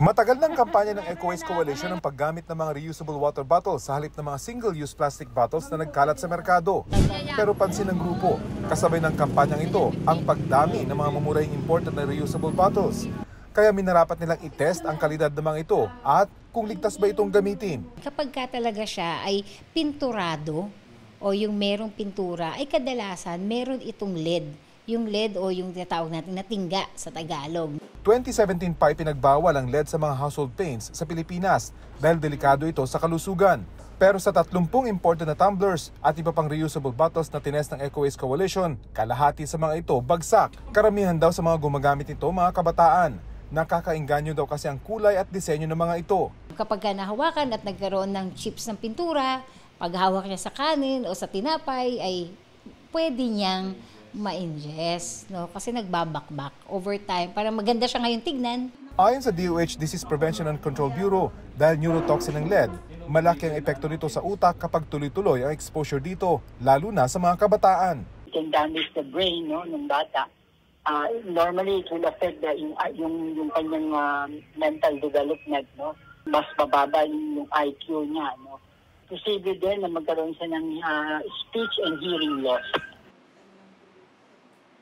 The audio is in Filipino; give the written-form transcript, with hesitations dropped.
Matagal ng kampanya ng EcoWaste Coalition ang paggamit ng mga reusable water bottles sa halip ng mga single-use plastic bottles na nagkalat sa merkado. Pero pansin ng grupo, kasabay ng kampanyang ito ang pagdami ng mga mumurahing imported na reusable bottles. Kaya minarapat nilang itest ang kalidad ng mga ito at kung ligtas ba itong gamitin. Kapag talaga siya ay pinturado o yung merong pintura, ay kadalasan meron itong lead. Yung lead o yung tinatawag natin na tingga sa Tagalog. 2017 pa ipinagbawal ang lead sa mga household paints sa Pilipinas dahil delikado ito sa kalusugan. Pero sa 30 imported na tumblers at iba pang reusable bottles na tinest ng EcoWaste Coalition, kalahati sa mga ito bagsak. Karamihan daw sa mga gumagamit ito mga kabataan. Nakakainganyo daw kasi ang kulay at disenyo ng mga ito. Kapag nahawakan at nagkaroon ng chips ng pintura, paghawak niya sa kanin o sa tinapay ay pwede niyang ma-ingest, no? Kasi nagbabakbak over time para maganda siya ngayon tignan. Ayon sa DOH Disease Prevention and Control Bureau, dahil neurotoxin ng lead, malaki ang epekto nito sa utak kapag tuloy-tuloy ang exposure dito, lalo na sa mga kabataan. It can damage the brain, no, ng bata. Normally, it will affect yung kanyang mental development, no. Mas mababa yung IQ niya, no. Posible din na magkaroon siya ng speech and hearing loss.